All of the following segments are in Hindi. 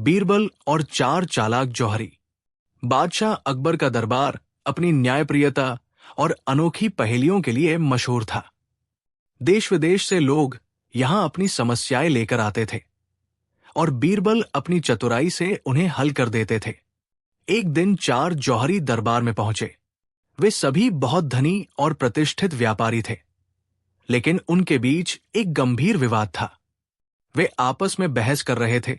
बीरबल और चार चालाक जौहरी। बादशाह अकबर का दरबार अपनी न्यायप्रियता और अनोखी पहेलियों के लिए मशहूर था। देश विदेश से लोग यहां अपनी समस्याएं लेकर आते थे और बीरबल अपनी चतुराई से उन्हें हल कर देते थे। एक दिन चार जौहरी दरबार में पहुंचे। वे सभी बहुत धनी और प्रतिष्ठित व्यापारी थे, लेकिन उनके बीच एक गंभीर विवाद था। वे आपस में बहस कर रहे थे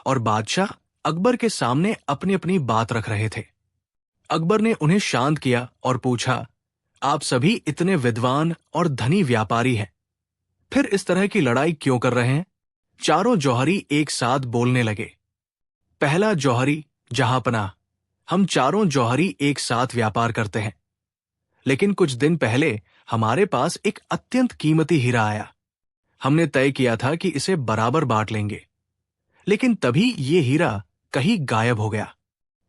और बादशाह अकबर के सामने अपनी अपनी बात रख रहे थे। अकबर ने उन्हें शांत किया और पूछा, आप सभी इतने विद्वान और धनी व्यापारी हैं, फिर इस तरह की लड़ाई क्यों कर रहे हैं? चारों जौहरी एक साथ बोलने लगे। पहला जौहरी, जहांपनाह, हम चारों जौहरी एक साथ व्यापार करते हैं, लेकिन कुछ दिन पहले हमारे पास एक अत्यंत कीमती हीरा आया। हमने तय किया था कि इसे बराबर बांट लेंगे, लेकिन तभी ये हीरा कहीं गायब हो गया।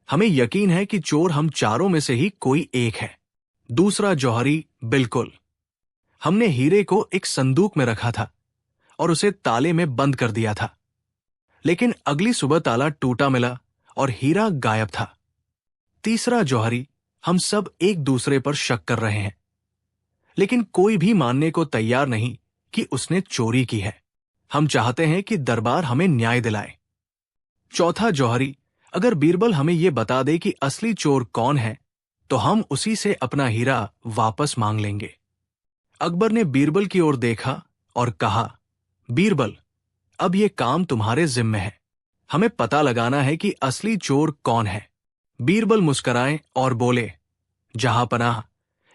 हमें यकीन है कि चोर हम चारों में से ही कोई एक है। दूसरा जौहरी, बिल्कुल, हमने हीरे को एक संदूक में रखा था और उसे ताले में बंद कर दिया था, लेकिन अगली सुबह ताला टूटा मिला और हीरा गायब था। तीसरा जौहरी, हम सब एक दूसरे पर शक कर रहे हैं, लेकिन कोई भी मानने को तैयार नहीं कि उसने चोरी की है। हम चाहते हैं कि दरबार हमें न्याय दिलाए। चौथा जौहरी, अगर बीरबल हमें यह बता दे कि असली चोर कौन है, तो हम उसी से अपना हीरा वापस मांग लेंगे। अकबर ने बीरबल की ओर देखा और कहा, बीरबल, अब यह काम तुम्हारे जिम्मे है। हमें पता लगाना है कि असली चोर कौन है। बीरबल मुस्कुराए और बोले, जहांपनाह,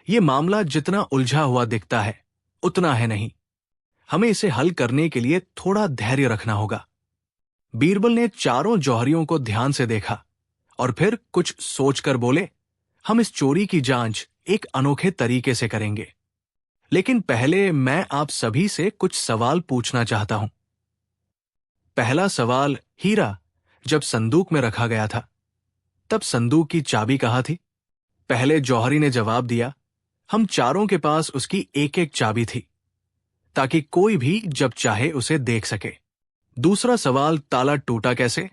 यह मामला जितना उलझा हुआ दिखता है उतना है नहीं। हमें इसे हल करने के लिए थोड़ा धैर्य रखना होगा। बीरबल ने चारों जौहरियों को ध्यान से देखा और फिर कुछ सोचकर बोले, हम इस चोरी की जांच एक अनोखे तरीके से करेंगे, लेकिन पहले मैं आप सभी से कुछ सवाल पूछना चाहता हूं। पहला सवाल, हीरा जब संदूक में रखा गया था, तब संदूक की चाबी कहाँ थी? पहले जौहरी ने जवाब दिया, हम चारों के पास उसकी एक एक चाबी थी, ताकि कोई भी जब चाहे उसे देख सके। दूसरा सवाल, ताला टूटा कैसे?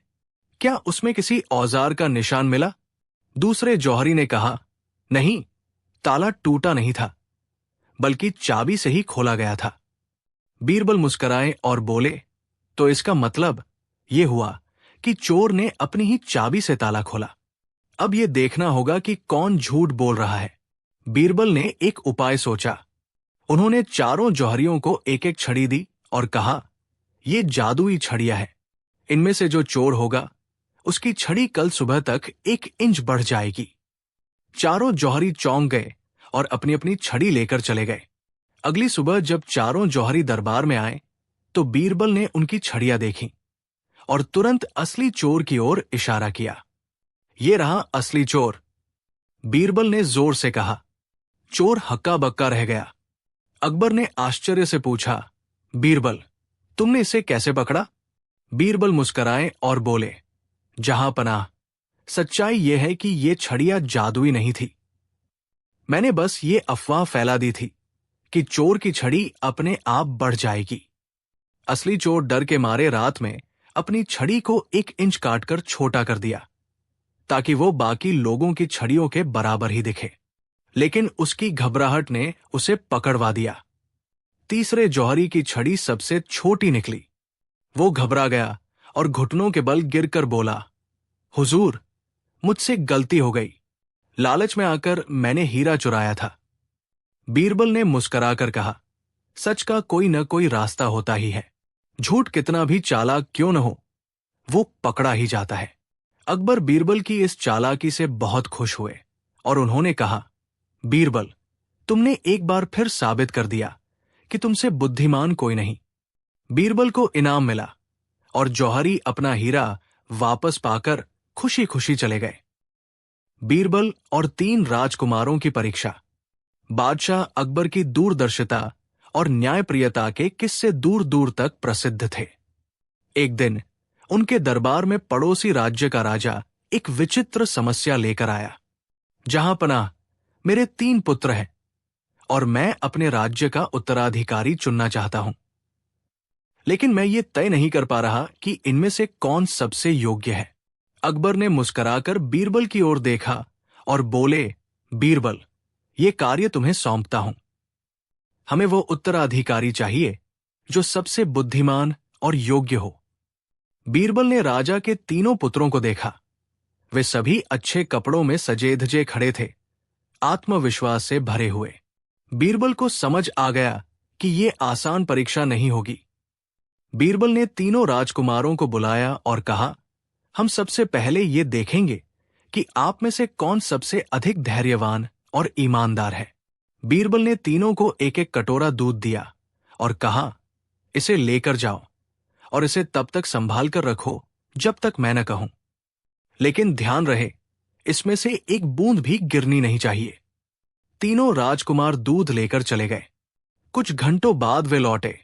क्या उसमें किसी औजार का निशान मिला? दूसरे जौहरी ने कहा, नहीं, ताला टूटा नहीं था, बल्कि चाबी से ही खोला गया था। बीरबल मुस्कुराए और बोले, तो इसका मतलब यह हुआ कि चोर ने अपनी ही चाबी से ताला खोला। अब यह देखना होगा कि कौन झूठ बोल रहा है। बीरबल ने एक उपाय सोचा। उन्होंने चारों जौहरियों को एक एक छड़ी दी और कहा, यह जादुई छड़ियां है। इनमें से जो चोर होगा उसकी छड़ी कल सुबह तक 1 इंच बढ़ जाएगी। चारों जौहरी चौंक गए और अपनी अपनी छड़ी लेकर चले गए। अगली सुबह जब चारों जौहरी दरबार में आए तो बीरबल ने उनकी छड़ियां देखी और तुरंत असली चोर की ओर इशारा किया। ये रहा असली चोर। बीरबल ने जोर से कहा। चोर हक्का बक्का रह गया। अकबर ने आश्चर्य से पूछा, बीरबल, तुमने इसे कैसे पकड़ा? बीरबल मुस्कुराए और बोले, जहांपनाह, सच्चाई यह है कि ये छड़ियां जादुई नहीं थी। मैंने बस ये अफवाह फैला दी थी कि चोर की छड़ी अपने आप बढ़ जाएगी। असली चोर डर के मारे रात में अपनी छड़ी को 1 इंच काटकर छोटा कर दिया, ताकि वो बाकी लोगों की छड़ियों के बराबर ही दिखे, लेकिन उसकी घबराहट ने उसे पकड़वा दिया। तीसरे जौहरी की छड़ी सबसे छोटी निकली। वो घबरा गया और घुटनों के बल गिरकर बोला, हुजूर, मुझसे गलती हो गई। लालच में आकर मैंने हीरा चुराया था। बीरबल ने मुस्कुराकर कहा, सच का कोई न कोई रास्ता होता ही है। झूठ कितना भी चालाक क्यों न हो, वो पकड़ा ही जाता है। अकबर बीरबल की इस चालाकी से बहुत खुश हुए और उन्होंने कहा, बीरबल, तुमने एक बार फिर साबित कर दिया कि तुमसे बुद्धिमान कोई नहीं। बीरबल को इनाम मिला और जौहरी अपना हीरा वापस पाकर खुशी खुशी चले गए। बीरबल और 3 राजकुमारों की परीक्षा। बादशाह अकबर की दूरदर्शिता और न्यायप्रियता के किस्से दूर दूर तक प्रसिद्ध थे। एक दिन उनके दरबार में पड़ोसी राज्य का राजा एक विचित्र समस्या लेकर आया। जहांपनाह, मेरे 3 पुत्र हैं और मैं अपने राज्य का उत्तराधिकारी चुनना चाहता हूं। लेकिन मैं ये तय नहीं कर पा रहा कि इनमें से कौन सबसे योग्य है। अकबर ने मुस्कुराकर बीरबल की ओर देखा और बोले, बीरबल, ये कार्य तुम्हें सौंपता हूं। हमें वो उत्तराधिकारी चाहिए जो सबसे बुद्धिमान और योग्य हो। बीरबल ने राजा के तीनों पुत्रों को देखा। वे सभी अच्छे कपड़ों में सजे धजे खड़े थे, आत्मविश्वास से भरे हुए। बीरबल को समझ आ गया कि ये आसान परीक्षा नहीं होगी। बीरबल ने तीनों राजकुमारों को बुलाया और कहा, हम सबसे पहले ये देखेंगे कि आप में से कौन सबसे अधिक धैर्यवान और ईमानदार है। बीरबल ने तीनों को एक एक कटोरा दूध दिया और कहा, इसे लेकर जाओ और इसे तब तक संभाल कर रखो जब तक मैं न कहूं। लेकिन ध्यान रहे, इसमें से एक बूंद भी गिरनी नहीं चाहिए। तीनों राजकुमार दूध लेकर चले गए। कुछ घंटों बाद वे लौटे।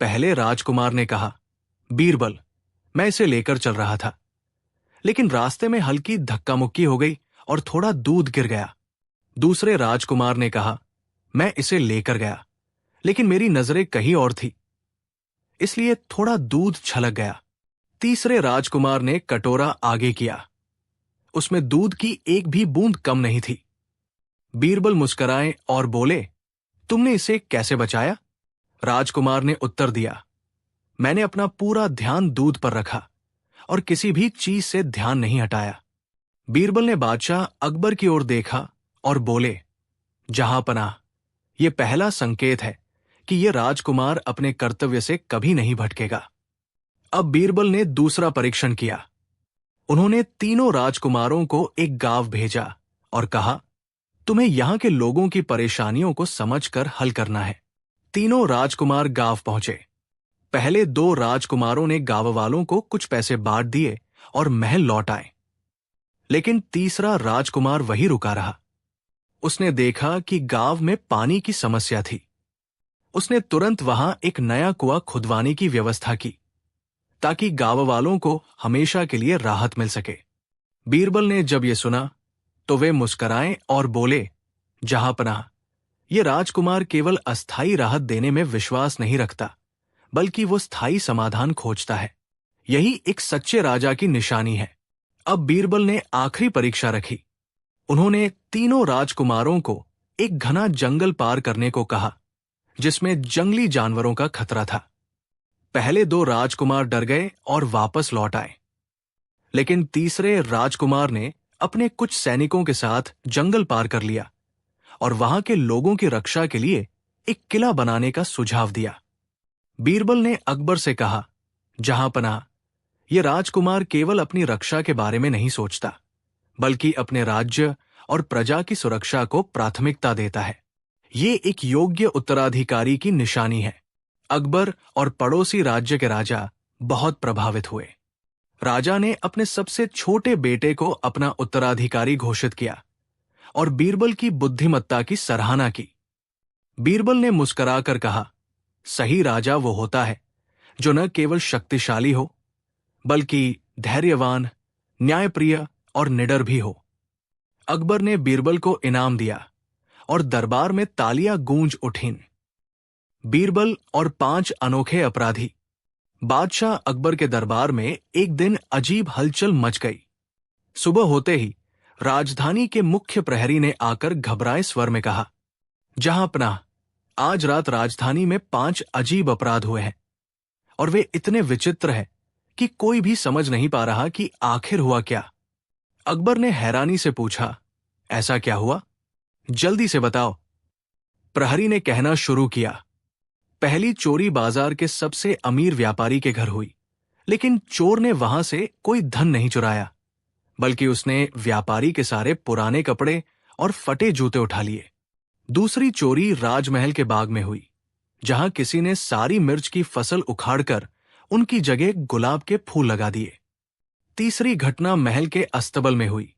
पहले राजकुमार ने कहा, बीरबल, मैं इसे लेकर चल रहा था, लेकिन रास्ते में हल्की धक्का मुक्की हो गई और थोड़ा दूध गिर गया। दूसरे राजकुमार ने कहा, मैं इसे लेकर गया, लेकिन मेरी नजरें कहीं और थी, इसलिए थोड़ा दूध छलक गया। तीसरे राजकुमार ने कटोरा आगे किया। उसमें दूध की एक भी बूंद कम नहीं थी। बीरबल मुस्कुराए और बोले, तुमने इसे कैसे बचाया? राजकुमार ने उत्तर दिया, मैंने अपना पूरा ध्यान दूध पर रखा और किसी भी चीज से ध्यान नहीं हटाया। बीरबल ने बादशाह अकबर की ओर देखा और बोले, जहांपनाह, यह पहला संकेत है कि यह राजकुमार अपने कर्तव्य से कभी नहीं भटकेगा। अब बीरबल ने दूसरा परीक्षण किया। उन्होंने तीनों राजकुमारों को एक गांव भेजा और कहा, तुम्हें यहां के लोगों की परेशानियों को समझकर हल करना है। तीनों राजकुमार गांव पहुंचे। पहले दो राजकुमारों ने गांव वालों को कुछ पैसे बांट दिए और महल लौट आए। लेकिन तीसरा राजकुमार वहीं रुका रहा। उसने देखा कि गांव में पानी की समस्या थी। उसने तुरंत वहां एक नया कुआं खुदवाने की व्यवस्था की, ताकि गांव वालों को हमेशा के लिए राहत मिल सके। बीरबल ने जब ये सुना तो वे मुस्कुराए और बोले, जहांपनाह, ये राजकुमार केवल अस्थायी राहत देने में विश्वास नहीं रखता, बल्कि वो स्थायी समाधान खोजता है। यही एक सच्चे राजा की निशानी है। अब बीरबल ने आखिरी परीक्षा रखी। उन्होंने तीनों राजकुमारों को एक घना जंगल पार करने को कहा, जिसमें जंगली जानवरों का खतरा था। पहले दो राजकुमार डर गए और वापस लौट आए, लेकिन तीसरे राजकुमार ने अपने कुछ सैनिकों के साथ जंगल पार कर लिया और वहां के लोगों की रक्षा के लिए एक किला बनाने का सुझाव दिया। बीरबल ने अकबर से कहा, जहांपनाह, यह राजकुमार केवल अपनी रक्षा के बारे में नहीं सोचता, बल्कि अपने राज्य और प्रजा की सुरक्षा को प्राथमिकता देता है। ये एक योग्य उत्तराधिकारी की निशानी है। अकबर और पड़ोसी राज्य के राजा बहुत प्रभावित हुए। राजा ने अपने सबसे छोटे बेटे को अपना उत्तराधिकारी घोषित किया और बीरबल की बुद्धिमत्ता की सराहना की। बीरबल ने मुस्कुराकर कहा, सही राजा वो होता है जो न केवल शक्तिशाली हो, बल्कि धैर्यवान, न्यायप्रिय और निडर भी हो। अकबर ने बीरबल को इनाम दिया और दरबार में तालियां गूंज उठीं। बीरबल और 5 अनोखे अपराधी। बादशाह अकबर के दरबार में एक दिन अजीब हलचल मच गई। सुबह होते ही राजधानी के मुख्य प्रहरी ने आकर घबराए स्वर में कहा, जहांपनाह, आज रात राजधानी में 5 अजीब अपराध हुए हैं और वे इतने विचित्र हैं कि कोई भी समझ नहीं पा रहा कि आखिर हुआ क्या। अकबर ने हैरानी से पूछा, ऐसा क्या हुआ? जल्दी से बताओ। प्रहरी ने कहना शुरू किया, पहली चोरी बाजार के सबसे अमीर व्यापारी के घर हुई, लेकिन चोर ने वहां से कोई धन नहीं चुराया, बल्कि उसने व्यापारी के सारे पुराने कपड़े और फटे जूते उठा लिए। दूसरी चोरी राजमहल के बाग में हुई, जहां किसी ने सारी मिर्च की फसल उखाड़कर उनकी जगह गुलाब के फूल लगा दिए। तीसरी घटना महल के अस्तबल में हुई,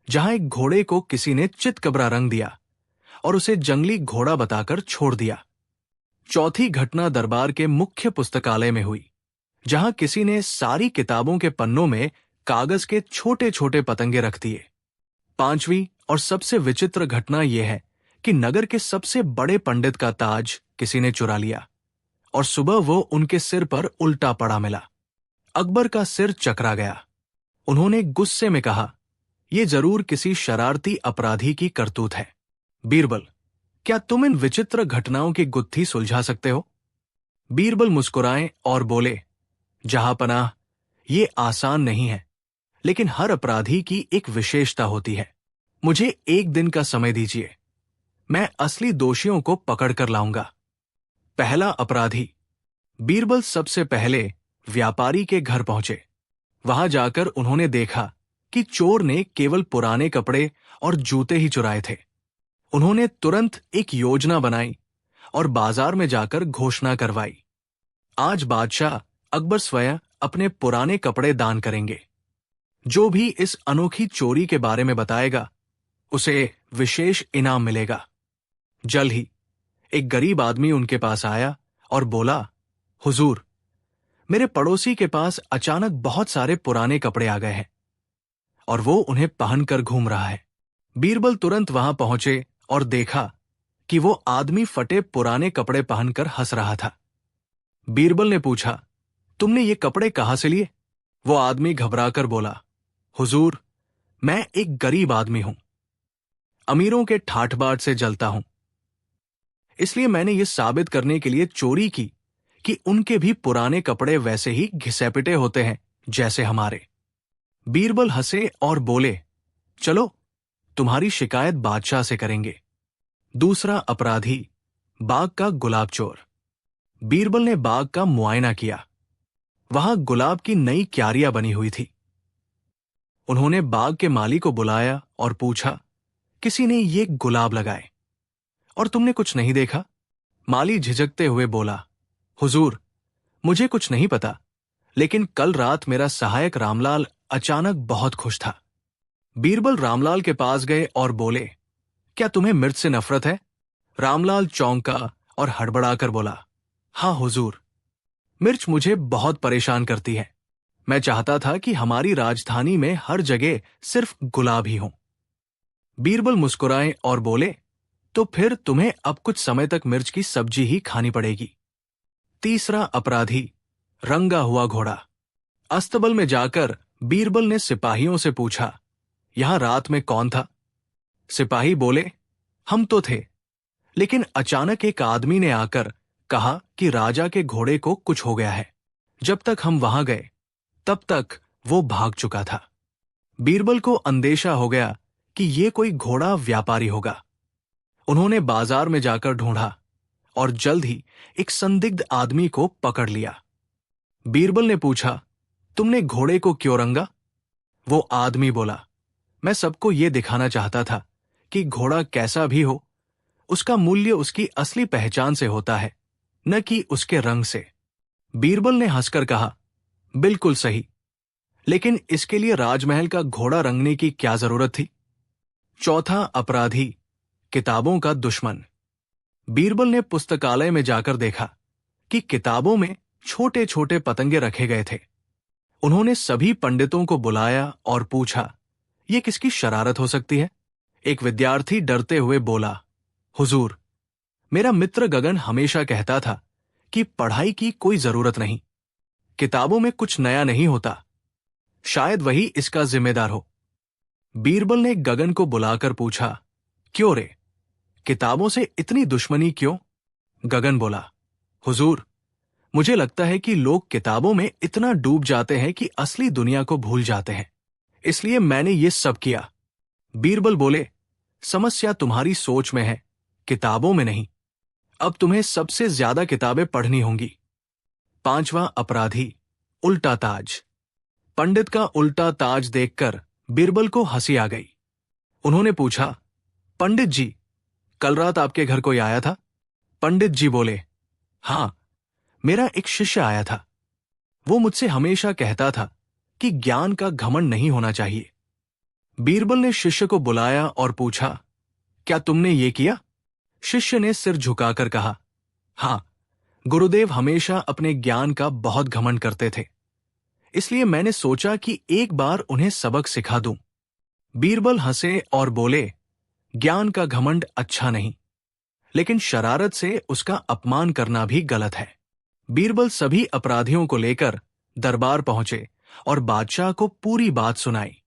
जहां एक घोड़े को किसी ने चितकबरा रंग दिया और उसे जंगली घोड़ा बताकर छोड़ दिया। चौथी घटना दरबार के मुख्य पुस्तकालय में हुई, जहां किसी ने सारी किताबों के पन्नों में कागज के छोटे छोटे पतंगे रख दिए। पांचवी और सबसे विचित्र घटना यह है कि नगर के सबसे बड़े पंडित का ताज किसी ने चुरा लिया और सुबह वो उनके सिर पर उल्टा पड़ा मिला। अकबर का सिर चकरा गया। उन्होंने गुस्से में कहा, यह जरूर किसी शरारती अपराधी की करतूत है। बीरबल, क्या तुम इन विचित्र घटनाओं की गुत्थी सुलझा सकते हो? बीरबल मुस्कुराए और बोले, जहांपनाह, ये आसान नहीं है, लेकिन हर अपराधी की एक विशेषता होती है। मुझे एक दिन का समय दीजिए, मैं असली दोषियों को पकड़ कर लाऊंगा। पहला अपराधी। बीरबल सबसे पहले व्यापारी के घर पहुंचे। वहां जाकर उन्होंने देखा कि चोर ने केवल पुराने कपड़े और जूते ही चुराए थे। उन्होंने तुरंत एक योजना बनाई और बाजार में जाकर घोषणा करवाई, आज बादशाह अकबर स्वयं अपने पुराने कपड़े दान करेंगे। जो भी इस अनोखी चोरी के बारे में बताएगा, उसे विशेष इनाम मिलेगा। जल्द ही एक गरीब आदमी उनके पास आया और बोला, हुजूर, मेरे पड़ोसी के पास अचानक बहुत सारे पुराने कपड़े आ गए हैं और वो उन्हें पहनकर घूम रहा है। बीरबल तुरंत वहां पहुंचे और देखा कि वो आदमी फटे पुराने कपड़े पहनकर हंस रहा था। बीरबल ने पूछा, तुमने ये कपड़े कहां से लिए? वो आदमी घबराकर बोला, हुजूर, मैं एक गरीब आदमी हूं, अमीरों के ठाठ बाट से जलता हूं, इसलिए मैंने ये साबित करने के लिए चोरी की कि उनके भी पुराने कपड़े वैसे ही घिसे-पिटे होते हैं जैसे हमारे। बीरबल हंसे और बोले, चलो, तुम्हारी शिकायत बादशाह से करेंगे। दूसरा अपराधी, बाग का गुलाब चोर। बीरबल ने बाग का मुआयना किया। वहां गुलाब की नई क्यारियां बनी हुई थी। उन्होंने बाग के माली को बुलाया और पूछा, किसी ने ये गुलाब लगाए और तुमने कुछ नहीं देखा? माली झिझकते हुए बोला, हुजूर, मुझे कुछ नहीं पता, लेकिन कल रात मेरा सहायक रामलाल अचानक बहुत खुश था। बीरबल रामलाल के पास गए और बोले, क्या तुम्हें मिर्च से नफरत है? रामलाल चौंका और हड़बड़ाकर बोला, हाँ हुजूर, मिर्च मुझे बहुत परेशान करती है। मैं चाहता था कि हमारी राजधानी में हर जगह सिर्फ गुलाब ही हों। बीरबल मुस्कुराए और बोले, तो फिर तुम्हें अब कुछ समय तक मिर्च की सब्जी ही खानी पड़ेगी। तीसरा अपराधी, रंगा हुआ घोड़ा। अस्तबल में जाकर बीरबल ने सिपाहियों से पूछा, यहां रात में कौन था? सिपाही बोले, हम तो थे, लेकिन अचानक एक आदमी ने आकर कहा कि राजा के घोड़े को कुछ हो गया है। जब तक हम वहां गए, तब तक वो भाग चुका था। बीरबल को अंदेशा हो गया कि ये कोई घोड़ा व्यापारी होगा। उन्होंने बाजार में जाकर ढूंढा और जल्द ही एक संदिग्ध आदमी को पकड़ लिया। बीरबल ने पूछा, तुमने घोड़े को क्यों रंगा? वो आदमी बोला, मैं सबको ये दिखाना चाहता था कि घोड़ा कैसा भी हो, उसका मूल्य उसकी असली पहचान से होता है, न कि उसके रंग से। बीरबल ने हंसकर कहा, बिल्कुल सही, लेकिन इसके लिए राजमहल का घोड़ा रंगने की क्या जरूरत थी? चौथा अपराधी, किताबों का दुश्मन। बीरबल ने पुस्तकालय में जाकर देखा कि किताबों में छोटे छोटे पतंगे रखे गए थे। उन्होंने सभी पंडितों को बुलाया और पूछा, यह किसकी शरारत हो सकती है? एक विद्यार्थी डरते हुए बोला, हुजूर, मेरा मित्र गगन हमेशा कहता था कि पढ़ाई की कोई जरूरत नहीं, किताबों में कुछ नया नहीं होता, शायद वही इसका जिम्मेदार हो। बीरबल ने गगन को बुलाकर पूछा, क्यों रे, किताबों से इतनी दुश्मनी क्यों? गगन बोला, हुजूर, मुझे लगता है कि लोग किताबों में इतना डूब जाते हैं कि असली दुनिया को भूल जाते हैं, इसलिए मैंने ये सब किया। बीरबल बोले, समस्या तुम्हारी सोच में है, किताबों में नहीं। अब तुम्हें सबसे ज्यादा किताबें पढ़नी होंगी। पांचवा अपराधी, उल्टा ताज। पंडित का उल्टा ताज देखकर बीरबल को हंसी आ गई। उन्होंने पूछा, पंडित जी, कल रात आपके घर कोई आया था? पंडित जी बोले, हां, मेरा एक शिष्य आया था। वो मुझसे हमेशा कहता था कि ज्ञान का घमंड नहीं होना चाहिए। बीरबल ने शिष्य को बुलाया और पूछा, क्या तुमने ये किया? शिष्य ने सिर झुकाकर कहा, हां, गुरुदेव हमेशा अपने ज्ञान का बहुत घमंड करते थे, इसलिए मैंने सोचा कि एक बार उन्हें सबक सिखा दूं। बीरबल हंसे और बोले, ज्ञान का घमंड अच्छा नहीं, लेकिन शरारत से उसका अपमान करना भी गलत है। बीरबल सभी अपराधियों को लेकर दरबार पहुंचे और बादशाह को पूरी बात सुनाई।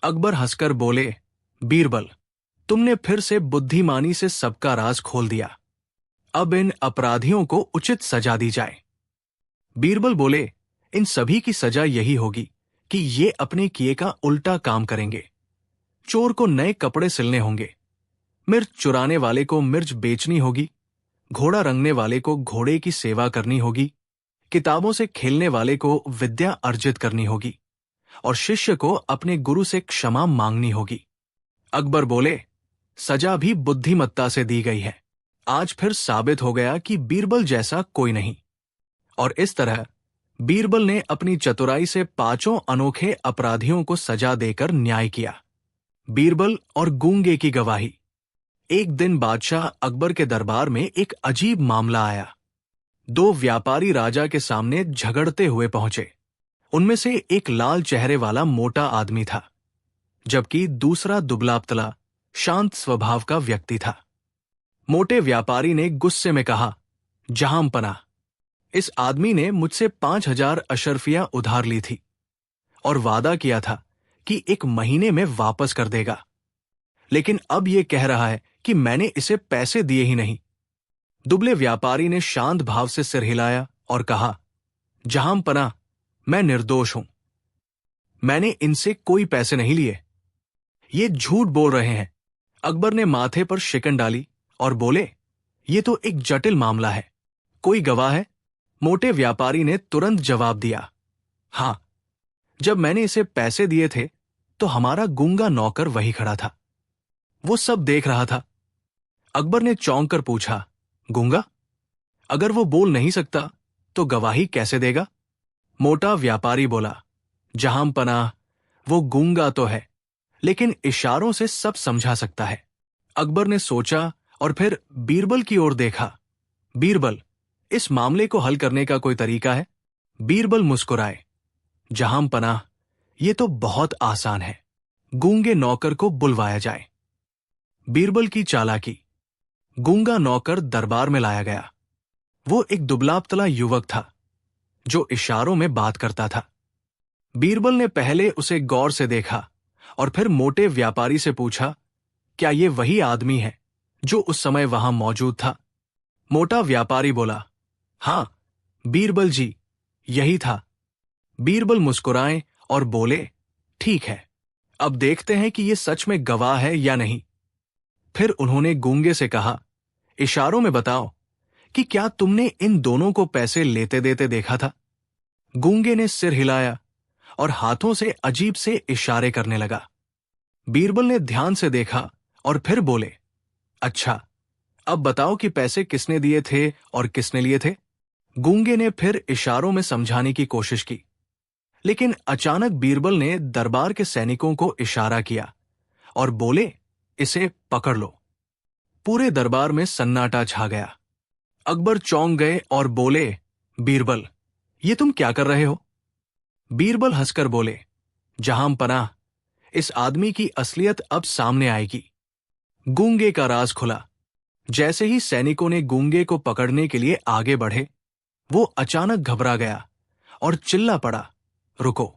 अकबर हंसकर बोले, बीरबल, तुमने फिर से बुद्धिमानी से सबका राज खोल दिया। अब इन अपराधियों को उचित सजा दी जाए। बीरबल बोले, इन सभी की सजा यही होगी कि ये अपने किए का उल्टा काम करेंगे। चोर को नए कपड़े सिलने होंगे, मिर्च चुराने वाले को मिर्च बेचनी होगी, घोड़ा रंगने वाले को घोड़े की सेवा करनी होगी, किताबों से खेलने वाले को विद्या अर्जित करनी होगी और शिष्य को अपने गुरु से क्षमा मांगनी होगी। अकबर बोले, सजा भी बुद्धिमत्ता से दी गई है। आज फिर साबित हो गया कि बीरबल जैसा कोई नहीं। और इस तरह बीरबल ने अपनी चतुराई से 5 अनोखे अपराधियों को सजा देकर न्याय किया। बीरबल और गूंगे की गवाही। एक दिन बादशाह अकबर के दरबार में एक अजीब मामला आया। 2 व्यापारी राजा के सामने झगड़ते हुए पहुंचे। उनमें से एक लाल चेहरे वाला मोटा आदमी था, जबकि दूसरा दुबला-पतला शांत स्वभाव का व्यक्ति था। मोटे व्यापारी ने गुस्से में कहा, जहांपना, इस आदमी ने मुझसे 5,000 अशर्फियां उधार ली थी और वादा किया था कि 1 महीने में वापस कर देगा, लेकिन अब यह कह रहा है कि मैंने इसे पैसे दिए ही नहीं। दुबले व्यापारी ने शांत भाव से सिर हिलाया और कहा, जहांपना, मैं निर्दोष हूं। मैंने इनसे कोई पैसे नहीं लिए। ये झूठ बोल रहे हैं। अकबर ने माथे पर शिकन डाली और बोले, ये तो एक जटिल मामला है। कोई गवाह है? मोटे व्यापारी ने तुरंत जवाब दिया, हां, जब मैंने इसे पैसे दिए थे तो हमारा गूंगा नौकर वही खड़ा था। वो सब देख रहा था। अकबर ने चौंक कर पूछा, गूंगा? अगर वो बोल नहीं सकता तो गवाही कैसे देगा? मोटा व्यापारी बोला, जहांपनाह, वो गूंगा तो है, लेकिन इशारों से सब समझा सकता है। अकबर ने सोचा और फिर बीरबल की ओर देखा। बीरबल, इस मामले को हल करने का कोई तरीका है? बीरबल मुस्कुराए, जहांपनाह, ये तो बहुत आसान है। गूंगे नौकर को बुलवाया जाए। बीरबल की चालाकी। गूंगा नौकर दरबार में लाया गया। वो एक दुबला-पतला युवक था जो इशारों में बात करता था। बीरबल ने पहले उसे गौर से देखा और फिर मोटे व्यापारी से पूछा, क्या ये वही आदमी है जो उस समय वहां मौजूद था? मोटा व्यापारी बोला, हां बीरबल जी, यही था। बीरबल मुस्कुराए और बोले, ठीक है, अब देखते हैं कि ये सच में गवाह है या नहीं। फिर उन्होंने गूंगे से कहा, इशारों में बताओ कि क्या तुमने इन दोनों को पैसे लेते देते देखा था? गूंगे ने सिर हिलाया और हाथों से अजीब से इशारे करने लगा। बीरबल ने ध्यान से देखा और फिर बोले, अच्छा, अब बताओ कि पैसे किसने दिए थे और किसने लिए थे? गूंगे ने फिर इशारों में समझाने की कोशिश की, लेकिन अचानक बीरबल ने दरबार के सैनिकों को इशारा किया और बोले, इसे पकड़ लो। पूरे दरबार में सन्नाटा छा गया। अकबर चौंक गए और बोले, बीरबल, ये तुम क्या कर रहे हो? बीरबल हंसकर बोले, जहांपनाह, इस आदमी की असलियत अब सामने आएगी। गूंगे का राज खुला। जैसे ही सैनिकों ने गूंगे को पकड़ने के लिए आगे बढ़े, वो अचानक घबरा गया और चिल्ला पड़ा, रुको,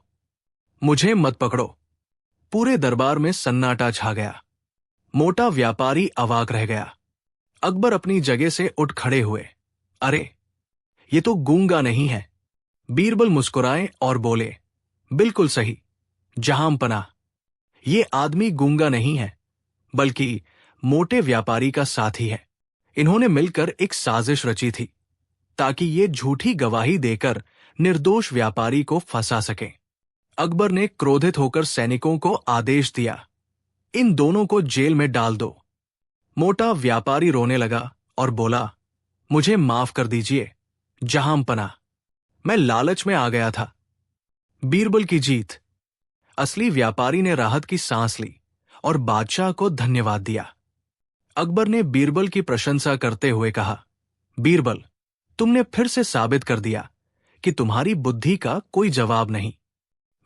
मुझे मत पकड़ो। पूरे दरबार में सन्नाटा छा गया। मोटा व्यापारी अवाक रह गया। अकबर अपनी जगह से उठ खड़े हुए। अरे, ये तो गूंगा नहीं है। बीरबल मुस्कुराए और बोले, बिल्कुल सही जहांपनाह, ये आदमी गूंगा नहीं है, बल्कि मोटे व्यापारी का साथी है। इन्होंने मिलकर एक साजिश रची थी ताकि ये झूठी गवाही देकर निर्दोष व्यापारी को फंसा सकें। अकबर ने क्रोधित होकर सैनिकों को आदेश दिया, इन दोनों को जेल में डाल दो। मोटा व्यापारी रोने लगा और बोला, मुझे माफ कर दीजिए जहांपनाह, मैं लालच में आ गया था। बीरबल की जीत। असली व्यापारी ने राहत की सांस ली और बादशाह को धन्यवाद दिया। अकबर ने बीरबल की प्रशंसा करते हुए कहा, बीरबल, तुमने फिर से साबित कर दिया कि तुम्हारी बुद्धि का कोई जवाब नहीं।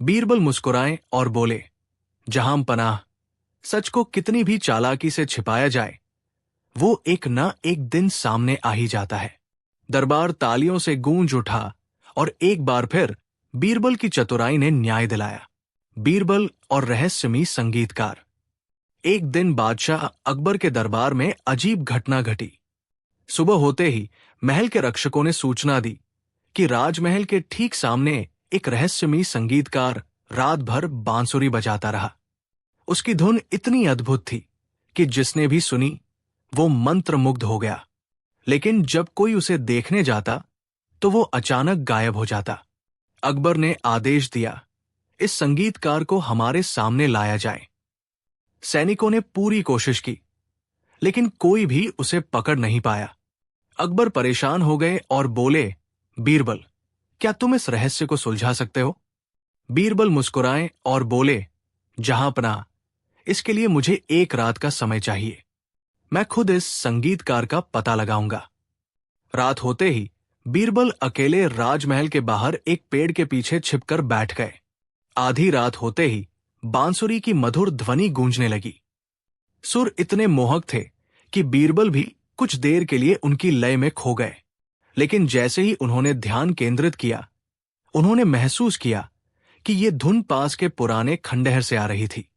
बीरबल मुस्कुराए और बोले, जहांपनाह, सच को कितनी भी चालाकी से छिपाया जाए, वो एक न एक दिन सामने आ ही जाता है। दरबार तालियों से गूंज उठा और एक बार फिर बीरबल की चतुराई ने न्याय दिलाया। बीरबल और रहस्यमयी संगीतकार। एक दिन बादशाह अकबर के दरबार में अजीब घटना घटी। सुबह होते ही महल के रक्षकों ने सूचना दी कि राजमहल के ठीक सामने एक रहस्यमयी संगीतकार रात भर बांसुरी बजाता रहा। उसकी धुन इतनी अद्भुत थी कि जिसने भी सुनी वो मंत्रमुग्ध हो गया। लेकिन जब कोई उसे देखने जाता तो वो अचानक गायब हो जाता। अकबर ने आदेश दिया, इस संगीतकार को हमारे सामने लाया जाए। सैनिकों ने पूरी कोशिश की, लेकिन कोई भी उसे पकड़ नहीं पाया। अकबर परेशान हो गए और बोले, बीरबल, क्या तुम इस रहस्य को सुलझा सकते हो? बीरबल मुस्कुराए और बोले, जहांपनाह, इसके लिए मुझे एक रात का समय चाहिए। मैं खुद इस संगीतकार का पता लगाऊंगा। रात होते ही बीरबल अकेले राजमहल के बाहर एक पेड़ के पीछे छिपकर बैठ गए। आधी रात होते ही बांसुरी की मधुर ध्वनि गूंजने लगी। सुर इतने मोहक थे कि बीरबल भी कुछ देर के लिए उनकी लय में खो गए। लेकिन जैसे ही उन्होंने ध्यान केंद्रित किया, उन्होंने महसूस किया कि ये धुन पास के पुराने खंडहर से आ रही थी।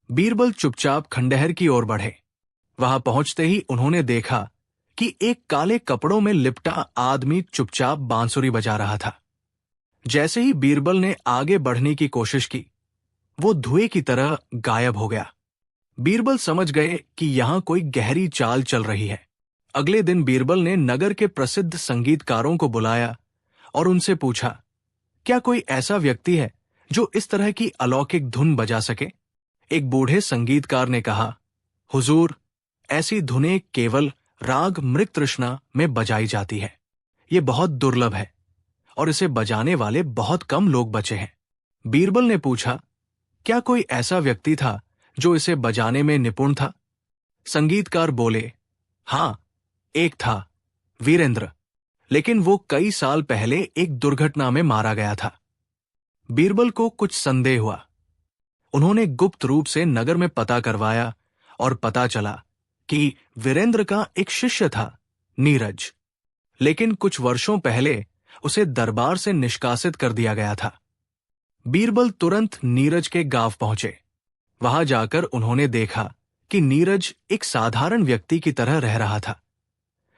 बीरबल चुपचाप खंडहर की ओर बढ़े। वहां पहुंचते ही उन्होंने देखा कि एक काले कपड़ों में लिपटा आदमी चुपचाप बांसुरी बजा रहा था। जैसे ही बीरबल ने आगे बढ़ने की कोशिश की, वो धुएं की तरह गायब हो गया। बीरबल समझ गए कि यहां कोई गहरी चाल चल रही है। अगले दिन बीरबल ने नगर के प्रसिद्ध संगीतकारों को बुलाया और उनसे पूछा, क्या कोई ऐसा व्यक्ति है जो इस तरह की अलौकिक धुन बजा सके? एक बूढ़े संगीतकार ने कहा, हुजूर, ऐसी धुनें केवल राग मृगतृष्णा में बजाई जाती है। ये बहुत दुर्लभ है और इसे बजाने वाले बहुत कम लोग बचे हैं। बीरबल ने पूछा, क्या कोई ऐसा व्यक्ति था जो इसे बजाने में निपुण था? संगीतकार बोले, हां, एक था, वीरेंद्र, लेकिन वो कई साल पहले एक दुर्घटना में मारा गया था। बीरबल को कुछ संदेह हुआ। उन्होंने गुप्त रूप से नगर में पता करवाया और पता चला कि वीरेंद्र का एक शिष्य था, नीरज, लेकिन कुछ वर्षों पहले उसे दरबार से निष्कासित कर दिया गया था। बीरबल तुरंत नीरज के गांव पहुंचे। वहां जाकर उन्होंने देखा कि नीरज एक साधारण व्यक्ति की तरह रह रहा था,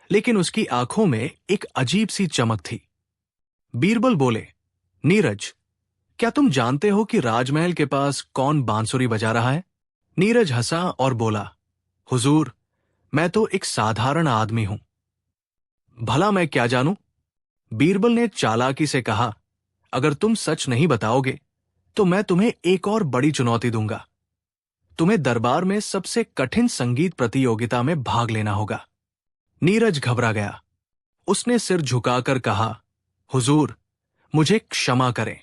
लेकिन उसकी आंखों में एक अजीब सी चमक थी। बीरबल बोले, नीरज, क्या तुम जानते हो कि राजमहल के पास कौन बांसुरी बजा रहा है? नीरज हंसा और बोला, हुजूर, मैं तो एक साधारण आदमी हूं। भला मैं क्या जानूं? बीरबल ने चालाकी से कहा, अगर तुम सच नहीं बताओगे तो मैं तुम्हें एक और बड़ी चुनौती दूंगा। तुम्हें दरबार में सबसे कठिन संगीत प्रतियोगिता में भाग लेना होगा। नीरज घबरा गया। उसने सिर झुकाकर कहा, हुजूर, मुझे क्षमा करें।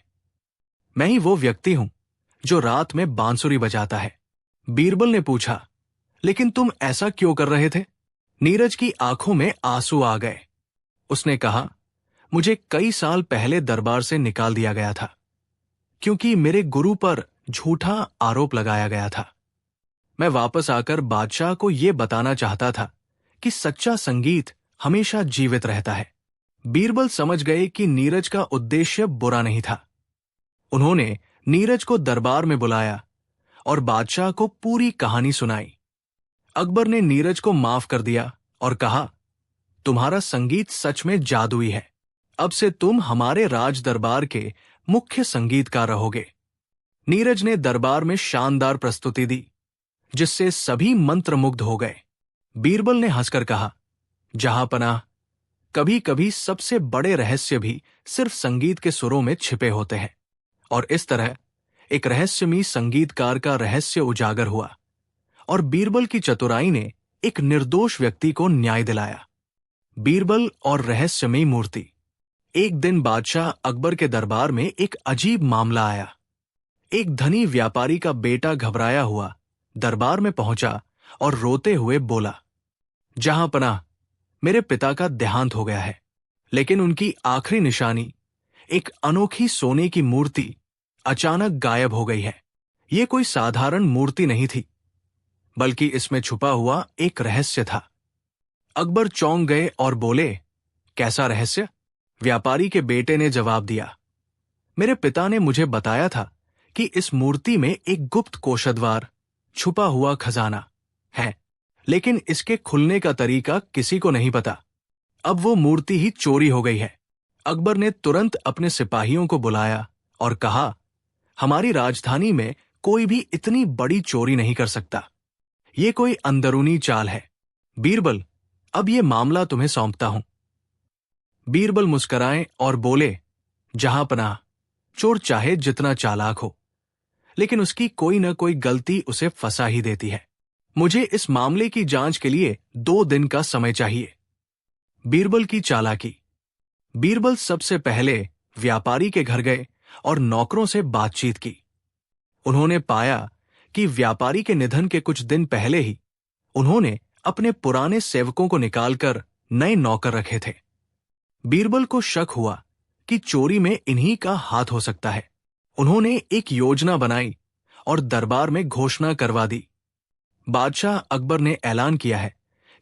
मैं ही वो व्यक्ति हूं जो रात में बांसुरी बजाता है। बीरबल ने पूछा, लेकिन तुम ऐसा क्यों कर रहे थे? नीरज की आंखों में आंसू आ गए। उसने कहा, मुझे कई साल पहले दरबार से निकाल दिया गया था, क्योंकि मेरे गुरु पर झूठा आरोप लगाया गया था। मैं वापस आकर बादशाह को यह बताना चाहता था कि सच्चा संगीत हमेशा जीवित रहता है। बीरबल समझ गए कि नीरज का उद्देश्य बुरा नहीं था। उन्होंने नीरज को दरबार में बुलाया और बादशाह को पूरी कहानी सुनाई। अकबर ने नीरज को माफ कर दिया और कहा, तुम्हारा संगीत सच में जादुई है। अब से तुम हमारे राज दरबार के मुख्य संगीतकार रहोगे। नीरज ने दरबार में शानदार प्रस्तुति दी, जिससे सभी मंत्रमुग्ध हो गए। बीरबल ने हंसकर कहा, जहांपनाह, कभी कभी सबसे बड़े रहस्य भी सिर्फ संगीत के सुरों में छिपे होते हैं। और इस तरह एक रहस्यमयी संगीतकार का रहस्य उजागर हुआ और बीरबल की चतुराई ने एक निर्दोष व्यक्ति को न्याय दिलाया। बीरबल और रहस्यमयी मूर्ति। एक दिन बादशाह अकबर के दरबार में एक अजीब मामला आया। एक धनी व्यापारी का बेटा घबराया हुआ दरबार में पहुंचा और रोते हुए बोला, जहांपनाह, मेरे पिता का देहांत हो गया है, लेकिन उनकी आखिरी निशानी, एक अनोखी सोने की मूर्ति, अचानक गायब हो गई है। ये कोई साधारण मूर्ति नहीं थी, बल्कि इसमें छुपा हुआ एक रहस्य था। अकबर चौंक गए और बोले, कैसा रहस्य? व्यापारी के बेटे ने जवाब दिया, मेरे पिता ने मुझे बताया था कि इस मूर्ति में एक गुप्त कोषद्वार, छुपा हुआ खजाना है, लेकिन इसके खुलने का तरीका किसी को नहीं पता। अब वो मूर्ति ही चोरी हो गई है। अकबर ने तुरंत अपने सिपाहियों को बुलाया और कहा, हमारी राजधानी में कोई भी इतनी बड़ी चोरी नहीं कर सकता। ये कोई अंदरूनी चाल है। बीरबल, अब ये मामला तुम्हें सौंपता हूं। बीरबल मुस्कुराए और बोले, जहांपनाह, चोर चाहे जितना चालाक हो, लेकिन उसकी कोई न कोई गलती उसे फंसा ही देती है। मुझे इस मामले की जांच के लिए 2 दिन का समय चाहिए। बीरबल की चालाकी। बीरबल सबसे पहले व्यापारी के घर गए और नौकरों से बातचीत की। उन्होंने पाया कि व्यापारी के निधन के कुछ दिन पहले ही उन्होंने अपने पुराने सेवकों को निकालकर नए नौकर रखे थे। बीरबल को शक हुआ कि चोरी में इन्हीं का हाथ हो सकता है। उन्होंने एक योजना बनाई और दरबार में घोषणा करवा दी। बादशाह अकबर ने ऐलान किया है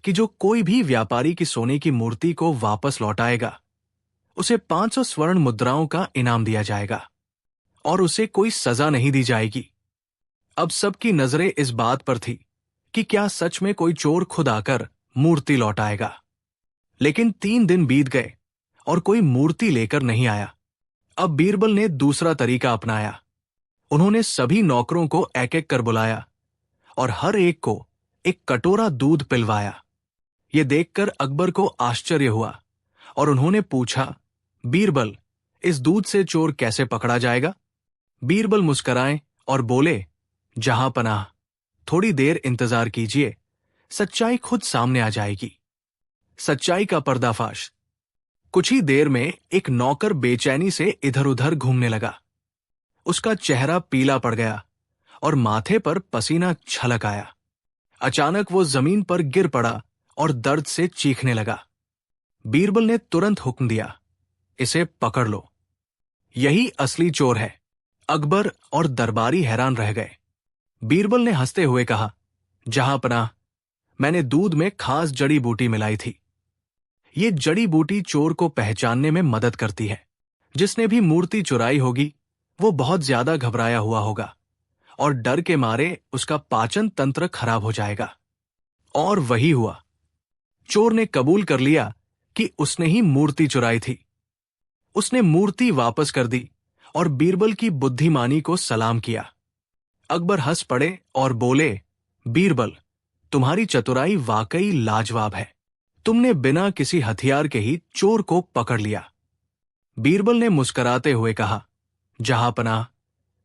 कि जो कोई भी व्यापारी की सोने की मूर्ति को वापस लौटाएगा, उसे 500 स्वर्ण मुद्राओं का इनाम दिया जाएगा और उसे कोई सजा नहीं दी जाएगी। अब सबकी नजरें इस बात पर थी कि क्या सच में कोई चोर खुद आकर मूर्ति लौटाएगा। लेकिन 3 दिन बीत गए और कोई मूर्ति लेकर नहीं आया। अब बीरबल ने दूसरा तरीका अपनाया। उन्होंने सभी नौकरों को एक एक कर बुलाया और हर एक को एक कटोरा दूध पिलवाया। ये देखकर अकबर को आश्चर्य हुआ और उन्होंने पूछा, बीरबल, इस दूध से चोर कैसे पकड़ा जाएगा? बीरबल मुस्कुराए और बोले, जहांपनाह, थोड़ी देर इंतजार कीजिए, सच्चाई खुद सामने आ जाएगी। सच्चाई का पर्दाफाश। कुछ ही देर में एक नौकर बेचैनी से इधर उधर घूमने लगा। उसका चेहरा पीला पड़ गया और माथे पर पसीना छलक आया। अचानक वो जमीन पर गिर पड़ा और दर्द से चीखने लगा। बीरबल ने तुरंत हुक्म दिया, इसे पकड़ लो, यही असली चोर है। अकबर और दरबारी हैरान रह गए। बीरबल ने हंसते हुए कहा, जहांपनाह, मैंने दूध में खास जड़ी बूटी मिलाई थी। ये जड़ी बूटी चोर को पहचानने में मदद करती है। जिसने भी मूर्ति चुराई होगी वो बहुत ज्यादा घबराया हुआ होगा और डर के मारे उसका पाचन तंत्र खराब हो जाएगा। और वही हुआ। चोर ने कबूल कर लिया कि उसने ही मूर्ति चुराई थी। उसने मूर्ति वापस कर दी और बीरबल की बुद्धिमानी को सलाम किया। अकबर हंस पड़े और बोले, बीरबल, तुम्हारी चतुराई वाकई लाजवाब है। तुमने बिना किसी हथियार के ही चोर को पकड़ लिया। बीरबल ने मुस्कुराते हुए कहा, जहांपनाह,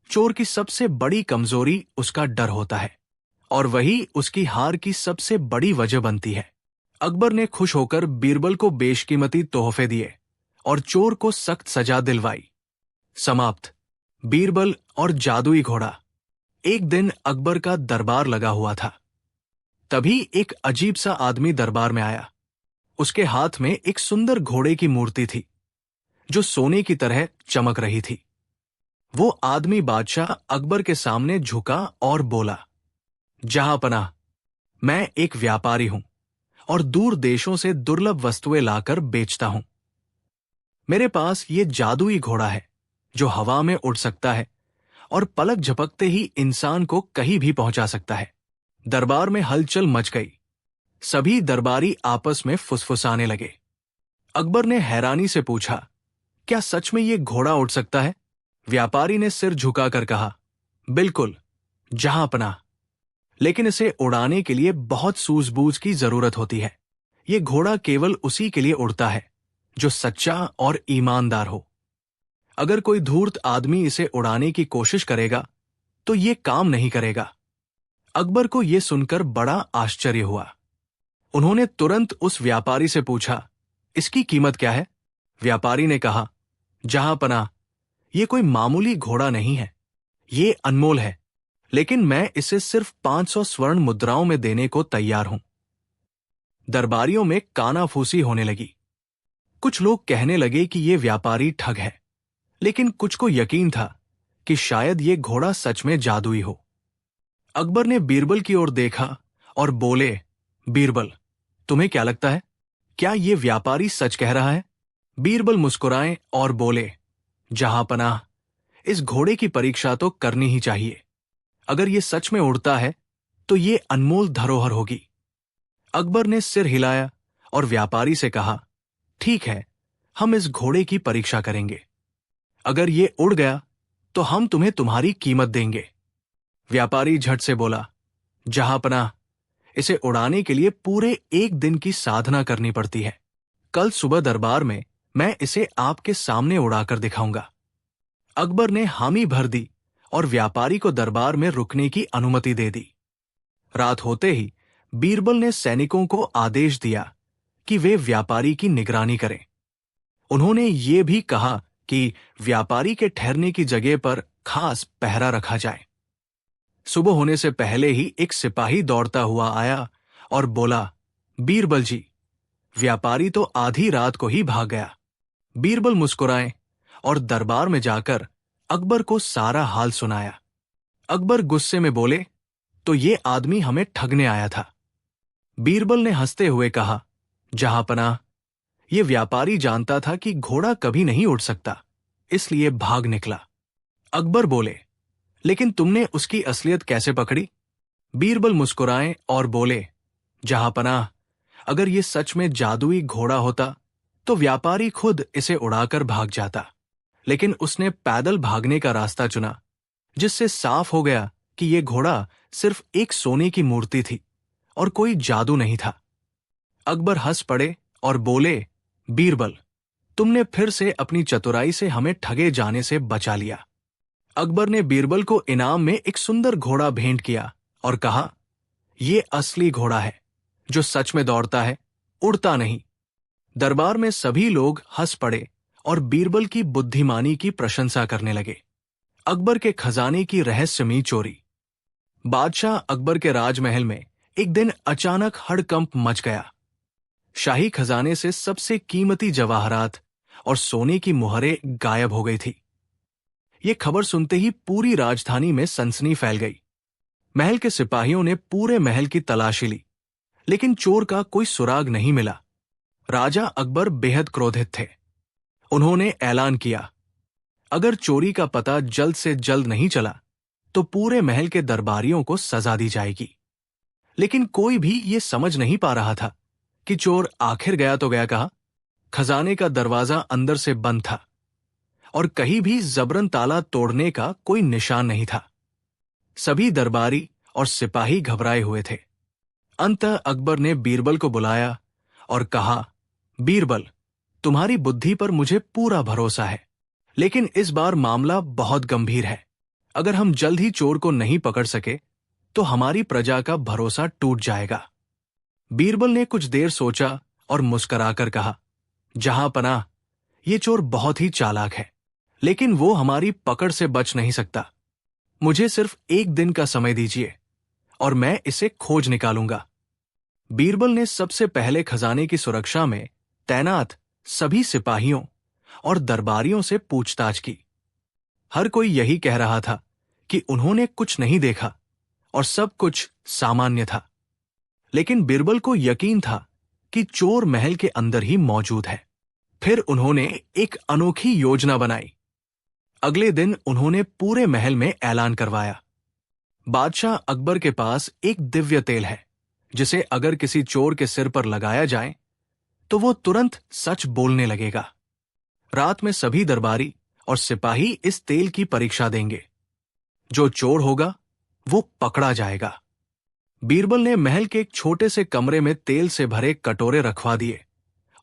चोर की सबसे बड़ी कमजोरी उसका डर होता है और वही उसकी हार की सबसे बड़ी वजह बनती है। अकबर ने खुश होकर बीरबल को बेशकीमती तोहफे दिए और चोर को सख्त सजा दिलवाई। समाप्त। बीरबल और जादुई घोड़ा। एक दिन अकबर का दरबार लगा हुआ था। तभी एक अजीब सा आदमी दरबार में आया। उसके हाथ में एक सुंदर घोड़े की मूर्ति थी जो सोने की तरह चमक रही थी। वो आदमी बादशाह अकबर के सामने झुका और बोला, जहांपनाह, मैं एक व्यापारी हूं और दूर देशों से दुर्लभ वस्तुएं लाकर बेचता हूं। मेरे पास ये जादुई घोड़ा है जो हवा में उड़ सकता है और पलक झपकते ही इंसान को कहीं भी पहुंचा सकता है। दरबार में हलचल मच गई। सभी दरबारी आपस में फुसफुसाने लगे। अकबर ने हैरानी से पूछा, क्या सच में ये घोड़ा उड़ सकता है? व्यापारी ने सिर झुकाकर कहा, बिल्कुल, जहांपनाह, लेकिन इसे उड़ाने के लिए बहुत सूझबूझ की जरूरत होती है। ये घोड़ा केवल उसी के लिए उड़ता है जो सच्चा और ईमानदार हो। अगर कोई धूर्त आदमी इसे उड़ाने की कोशिश करेगा तो ये काम नहीं करेगा। अकबर को यह सुनकर बड़ा आश्चर्य हुआ। उन्होंने तुरंत उस व्यापारी से पूछा, इसकी कीमत क्या है? व्यापारी ने कहा, जहांपनाह, ये कोई मामूली घोड़ा नहीं है, ये अनमोल है, लेकिन मैं इसे सिर्फ 500 स्वर्ण मुद्राओं में देने को तैयार हूं। दरबारियों में कानाफूसी होने लगी। कुछ लोग कहने लगे कि ये व्यापारी ठग है, लेकिन कुछ को यकीन था कि शायद ये घोड़ा सच में जादुई हो। अकबर ने बीरबल की ओर देखा और बोले, बीरबल, तुम्हें क्या लगता है, क्या ये व्यापारी सच कह रहा है? बीरबल मुस्कुराए और बोले, जहांपनाह, इस घोड़े की परीक्षा तो करनी ही चाहिए। अगर ये सच में उड़ता है तो ये अनमोल धरोहर होगी। अकबर ने सिर हिलाया और व्यापारी से कहा, ठीक है, हम इस घोड़े की परीक्षा करेंगे। अगर ये उड़ गया तो हम तुम्हें तुम्हारी कीमत देंगे। व्यापारी झट से बोला, जहांपनाह, इसे उड़ाने के लिए पूरे एक दिन की साधना करनी पड़ती है। कल सुबह दरबार में मैं इसे आपके सामने उड़ाकर दिखाऊंगा। अकबर ने हामी भर दी और व्यापारी को दरबार में रुकने की अनुमति दे दी। रात होते ही बीरबल ने सैनिकों को आदेश दिया कि वे व्यापारी की निगरानी करें। उन्होंने ये भी कहा कि व्यापारी के ठहरने की जगह पर खास पहरा रखा जाए। सुबह होने से पहले ही एक सिपाही दौड़ता हुआ आया और बोला, बीरबल जी, व्यापारी तो आधी रात को ही भाग गया। बीरबल मुस्कुराए और दरबार में जाकर अकबर को सारा हाल सुनाया। अकबर गुस्से में बोले, तो ये आदमी हमें ठगने आया था। बीरबल ने हंसते हुए कहा, जहांपनाह, ये व्यापारी जानता था कि घोड़ा कभी नहीं उड़ सकता, इसलिए भाग निकला। अकबर बोले, लेकिन तुमने उसकी असलियत कैसे पकड़ी? बीरबल मुस्कुराए और बोले, जहांपनाह, अगर ये सच में जादुई घोड़ा होता तो व्यापारी खुद इसे उड़ाकर भाग जाता, लेकिन उसने पैदल भागने का रास्ता चुना, जिससे साफ हो गया कि यह घोड़ा सिर्फ एक सोने की मूर्ति थी और कोई जादू नहीं था। अकबर हंस पड़े और बोले, बीरबल, तुमने फिर से अपनी चतुराई से हमें ठगे जाने से बचा लिया। अकबर ने बीरबल को इनाम में एक सुंदर घोड़ा भेंट किया और कहा, यह असली घोड़ा है जो सच में दौड़ता है, उड़ता नहीं। दरबार में सभी लोग हंस पड़े और बीरबल की बुद्धिमानी की प्रशंसा करने लगे। अकबर के खजाने की रहस्यमयी चोरी। बादशाह अकबर के राजमहल में एक दिन अचानक हड़कंप मच गया। शाही खजाने से सबसे कीमती जवाहरात और सोने की मुहरें गायब हो गई थी। ये खबर सुनते ही पूरी राजधानी में सनसनी फैल गई। महल के सिपाहियों ने पूरे महल की तलाशी ली, लेकिन चोर का कोई सुराग नहीं मिला। राजा अकबर बेहद क्रोधित थे। उन्होंने ऐलान किया, अगर चोरी का पता जल्द से जल्द नहीं चला तो पूरे महल के दरबारियों को सजा दी जाएगी। लेकिन कोई भी ये समझ नहीं पा रहा था कि चोर आखिर गया तो गया कहाँ। खजाने का दरवाजा अंदर से बंद था और कहीं भी जबरन ताला तोड़ने का कोई निशान नहीं था। सभी दरबारी और सिपाही घबराए हुए थे। अंततः अकबर ने बीरबल को बुलाया और कहा, बीरबल, तुम्हारी बुद्धि पर मुझे पूरा भरोसा है, लेकिन इस बार मामला बहुत गंभीर है। अगर हम जल्द ही चोर को नहीं पकड़ सके तो हमारी प्रजा का भरोसा टूट जाएगा। बीरबल ने कुछ देर सोचा और मुस्कुराकर कहा, जहांपनाह, ये चोर बहुत ही चालाक है, लेकिन वो हमारी पकड़ से बच नहीं सकता। मुझे सिर्फ एक दिन का समय दीजिए और मैं इसे खोज निकालूंगा। बीरबल ने सबसे पहले खजाने की सुरक्षा में तैनात सभी सिपाहियों और दरबारियों से पूछताछ की। हर कोई यही कह रहा था कि उन्होंने कुछ नहीं देखा और सब कुछ सामान्य था। लेकिन बीरबल को यकीन था कि चोर महल के अंदर ही मौजूद है। फिर उन्होंने एक अनोखी योजना बनाई। अगले दिन उन्होंने पूरे महल में ऐलान करवाया, बादशाह अकबर के पास एक दिव्य तेल है, जिसे अगर किसी चोर के सिर पर लगाया जाए तो वो तुरंत सच बोलने लगेगा। रात में सभी दरबारी और सिपाही इस तेल की परीक्षा देंगे। जो चोर होगा वो पकड़ा जाएगा। बीरबल ने महल के एक छोटे से कमरे में तेल से भरे कटोरे रखवा दिए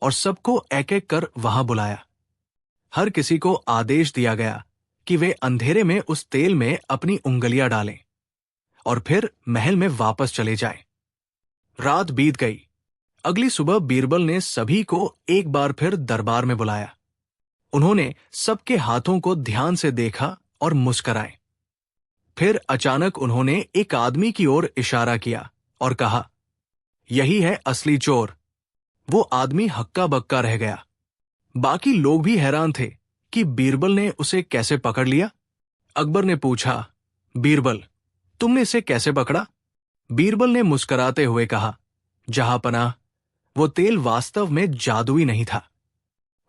और सबको एक एक कर वहां बुलाया। हर किसी को आदेश दिया गया कि वे अंधेरे में उस तेल में अपनी उंगलियां डालें और फिर महल में वापस चले जाएं। रात बीत गई। अगली सुबह बीरबल ने सभी को एक बार फिर दरबार में बुलाया। उन्होंने सबके हाथों को ध्यान से देखा और मुस्कुराए। फिर अचानक उन्होंने एक आदमी की ओर इशारा किया और कहा, यही है असली चोर। वो आदमी हक्का बक्का रह गया। बाकी लोग भी हैरान थे कि बीरबल ने उसे कैसे पकड़ लिया। अकबर ने पूछा, बीरबल, तुमने इसे कैसे पकड़ा? बीरबल ने मुस्कुराते हुए कहा, जहांपनाह, वो तेल वास्तव में जादुई नहीं था,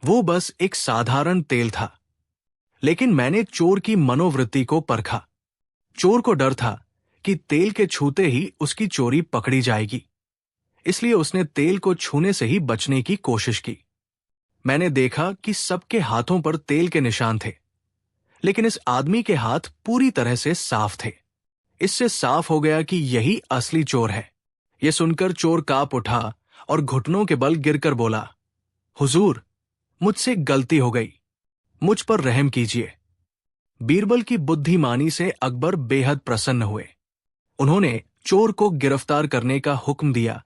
वो बस एक साधारण तेल था। लेकिन मैंने चोर की मनोवृत्ति को परखा। चोर को डर था कि तेल के छूते ही उसकी चोरी पकड़ी जाएगी, इसलिए उसने तेल को छूने से ही बचने की कोशिश की। मैंने देखा कि सबके हाथों पर तेल के निशान थे, लेकिन इस आदमी के हाथ पूरी तरह से साफ थे। इससे साफ हो गया कि यही असली चोर है। यह सुनकर चोर कांप उठा और घुटनों के बल गिरकर बोला, हुजूर, मुझसे गलती हो गई, मुझ पर रहम कीजिए। बीरबल की बुद्धिमानी से अकबर बेहद प्रसन्न हुए। उन्होंने चोर को गिरफ्तार करने का हुक्म दिया